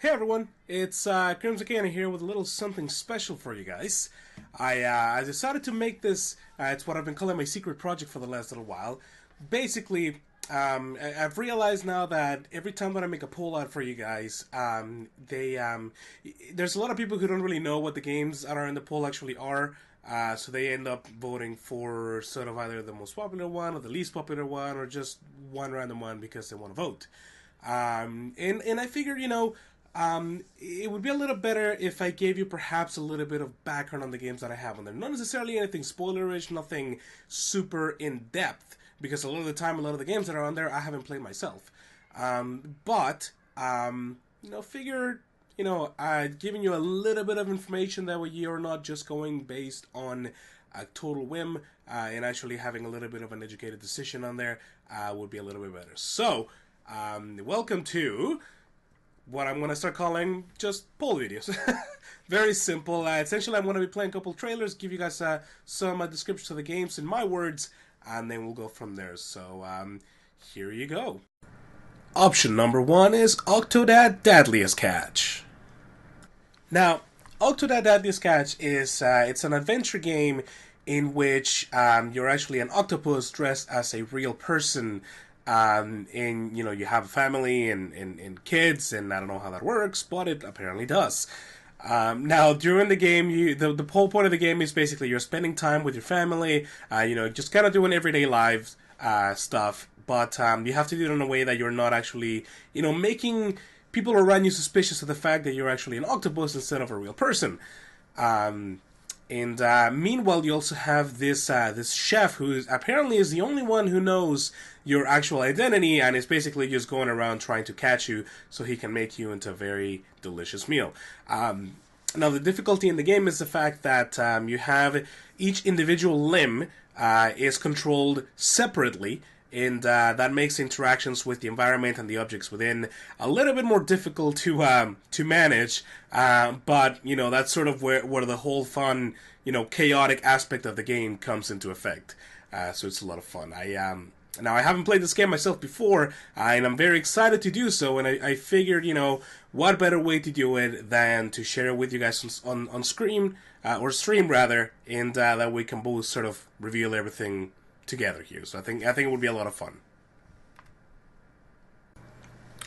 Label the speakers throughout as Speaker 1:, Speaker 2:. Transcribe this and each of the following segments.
Speaker 1: Hey everyone, it's Crimson Cannon here with a little something special for you guys. I decided to make this, it's what I've been calling my secret project for the last little while. Basically, I've realized now that every time that I make a poll out for you guys, there's a lot of people who don't really know what the games that are in the poll actually are. So they end up voting for sort of either the most popular one or the least popular one or just one random one because they want to vote. And I figured, it would be a little better if I gave you perhaps a little bit of background on the games that I have on there. Not necessarily anything spoilerish, nothing super in-depth, because a lot of the time, a lot of the games that are on there, I haven't played myself. Figure, giving you a little bit of information that way you're not just going based on a total whim, and actually having a little bit of an educated decision on there would be a little bit better. So, welcome to what I'm going to start calling just poll videos. Very simple. Essentially, I'm going to be playing a couple trailers, give you guys some descriptions of the games in my words, and then we'll go from there. So, here you go. Option number 1 is Octodad Deadliest Catch. Now, Octodad Deadliest Catch is it's an adventure game in which you're actually an octopus dressed as a real person. You have a family and kids, and I don't know how that works, but it apparently does. Now, during the game, the whole point of the game is basically you're spending time with your family, just kind of doing everyday life stuff, but you have to do it in a way that you're not actually, making people around you suspicious of the fact that you're actually an octopus instead of a real person. Meanwhile, you also have this chef who apparently is the only one who knows your actual identity and is basically just going around trying to catch you so he can make you into a very delicious meal. Now, the difficulty in the game is the fact that you have each individual limb is controlled separately, and that makes interactions with the environment and the objects within a little bit more difficult to manage. But that's sort of where the whole fun, chaotic aspect of the game comes into effect. So it's a lot of fun. Now, I haven't played this game myself before, and I'm very excited to do so, and I figured, what better way to do it than to share it with you guys on screen, or stream rather, and that we can both sort of reveal everything together here. So I think it would be a lot of fun.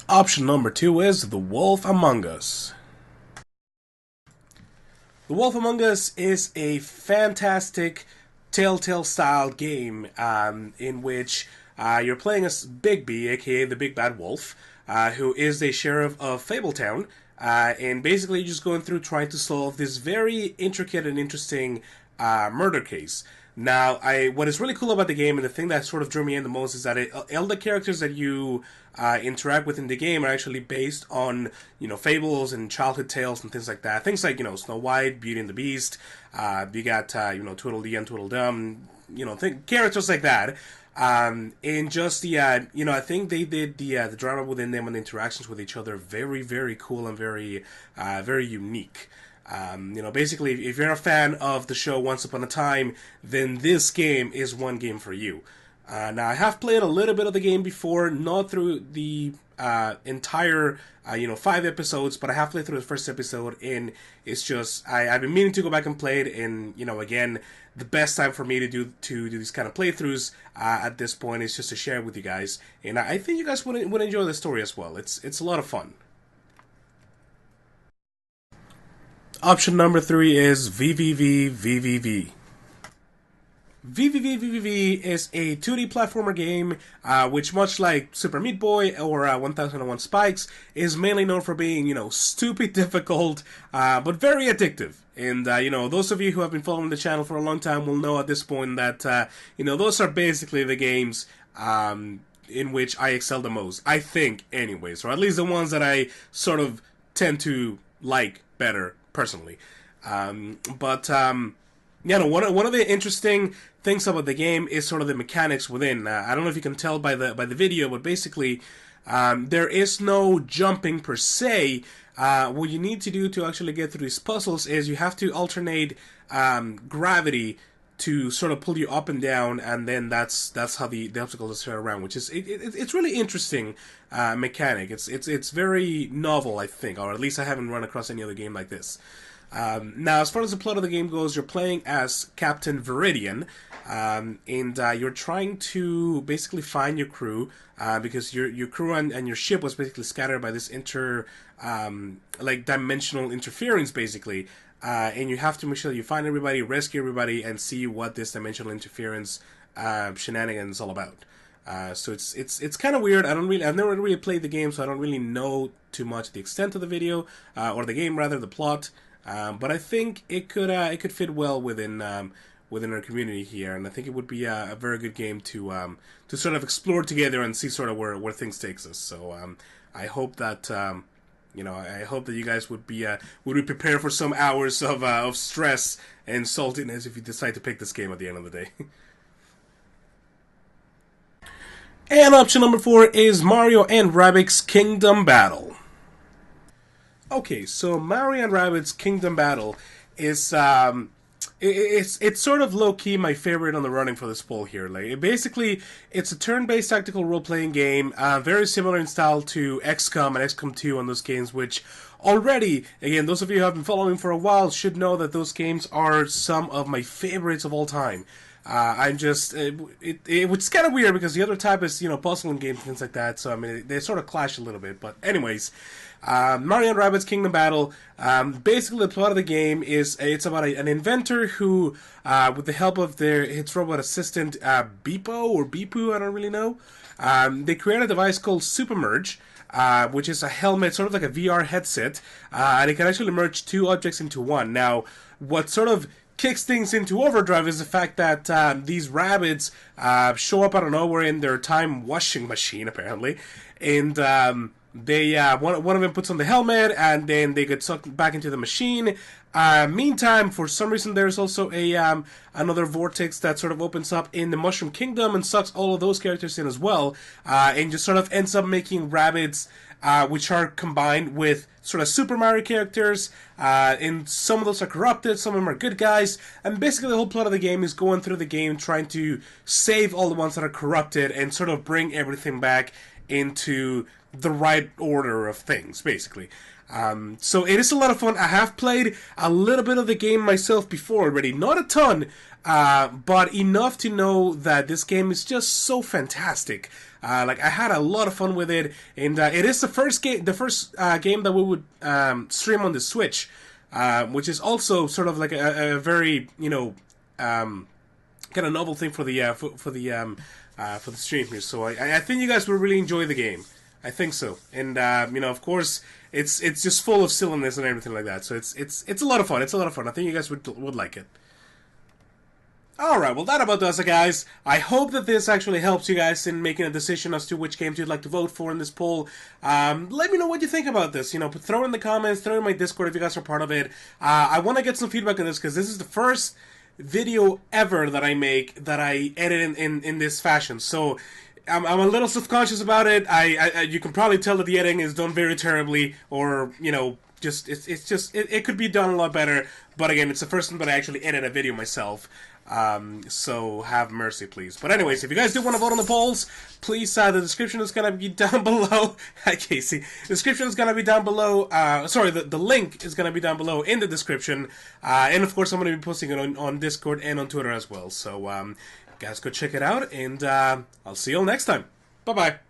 Speaker 1: Option number 2 is The Wolf Among Us. The Wolf Among Us is a fantastic Telltale-style game in which you're playing as Bigby, aka the Big Bad Wolf, who is the sheriff of Fabletown, and basically you're just going through trying to solve this very intricate and interesting murder case. Now, what is really cool about the game, and the thing that sort of drew me in the most, is that all the characters that you interact with in the game are actually based on, fables and childhood tales and things like that. Things like, Snow White, Beauty and the Beast, you got, Tweedledee and Tweedledum, characters like that. And just the, I think they did the drama within them and the interactions with each other very, very cool and very, very unique. Basically, if you're a fan of the show Once Upon a Time, then this game is one game for you. Now, I have played a little bit of the game before, not through the entire, 5 episodes, but I have played through the first episode, and it's just, I've been meaning to go back and play it, and, again, the best time for me to do these kind of playthroughs at this point is just to share it with you guys, and I think you guys would enjoy the story as well. It's a lot of fun. Option number 3 is VVVVV. VVVVV is a 2D platformer game, which, much like Super Meat Boy or 1001 Spikes, is mainly known for being, stupid difficult, but very addictive. And, those of you who have been following the channel for a long time will know at this point that, those are basically the games in which I excel the most. I think, anyways, or at least the ones that I sort of tend to like better, personally. One of the interesting things about the game is sort of the mechanics within. I don't know if you can tell by the video, but basically, there is no jumping per se. What you need to do to actually get through these puzzles is you have to alternate gravity to sort of pull you up and down, and then that's how the obstacles are set around, which is it's really interesting mechanic. It's very novel, I think, or at least I haven't run across any other game like this. Now, as far as the plot of the game goes, you're playing as Captain Viridian, and you're trying to basically find your crew, because your crew and your ship was basically scattered by this like dimensional interference, basically. And you have to make sure that you find everybody, rescue everybody, and see what this dimensional interference shenanigans is all about. So it's kind of weird. I've never really played the game, so I don't really know too much the extent of the video or the game, rather, the plot. But I think it could fit well within our community here, and I think it would be a very good game to sort of explore together and see sort of where things takes us. So I hope that. I hope that you guys would be prepared for some hours of stress and saltiness if you decide to pick this game at the end of the day. And option number 4 is Mario and Rabbids Kingdom Battle. Okay, so Mario and Rabbids Kingdom Battle is it's sort of low-key my favorite on the running for this poll here. Like, basically, it's a turn-based tactical role-playing game, very similar in style to XCOM and XCOM 2 on those games, which already, again, those of you who have been following for a while should know that those games are some of my favorites of all time. I'm just, it's kind of weird because the other type is, puzzling games and things like that, so I mean, they sort of clash a little bit, but anyways, Mario and Rabbids Kingdom Battle, basically the plot of the game is, it's about an inventor who, with the help of his robot assistant, Beepu, I don't really know, they create a device called Supermerge, which is a helmet, sort of like a VR headset, and it can actually merge two objects into one. Now, what sort of kicks things into overdrive is the fact that these rabbits show up out of nowhere in their time washing machine, apparently, and they one of them puts on the helmet, and then they get sucked back into the machine. Meantime, for some reason, there's also another vortex that sort of opens up in the Mushroom Kingdom and sucks all of those characters in as well, and just sort of ends up making rabbits which are combined with sort of Super Mario characters, and some of those are corrupted, some of them are good guys, and basically the whole plot of the game is going through the game trying to save all the ones that are corrupted and sort of bring everything back into the right order of things, basically. So it is a lot of fun. I have played a little bit of the game myself before already, not a ton, but enough to know that this game is just so fantastic. Like, I had a lot of fun with it, and it is the first game that we would stream on the Switch, which is also sort of like a very kind of novel thing for the stream here. So I think you guys will really enjoy the game. I think so, and of course, it's just full of silliness and everything like that. So it's a lot of fun. It's a lot of fun. I think you guys would like it. Alright, well that about does it, guys. I hope that this actually helps you guys in making a decision as to which games you'd like to vote for in this poll. Let me know what you think about this. Throw it in the comments, throw it in my Discord if you guys are part of it. I want to get some feedback on this because this is the first video ever that I make that I edit in this fashion. So I'm a little self-conscious about it. You can probably tell that the editing is done very terribly, or it could be done a lot better. But again, it's the first time that I actually edit a video myself. So have mercy, please. But anyways, if you guys do want to vote on the polls, please, the description is going to be down below. Hi, Casey. The description is going to be down below. The link is going to be down below in the description. And of course, I'm going to be posting it on Discord and on Twitter as well. So, guys, go check it out, and I'll see you all next time. Bye-bye.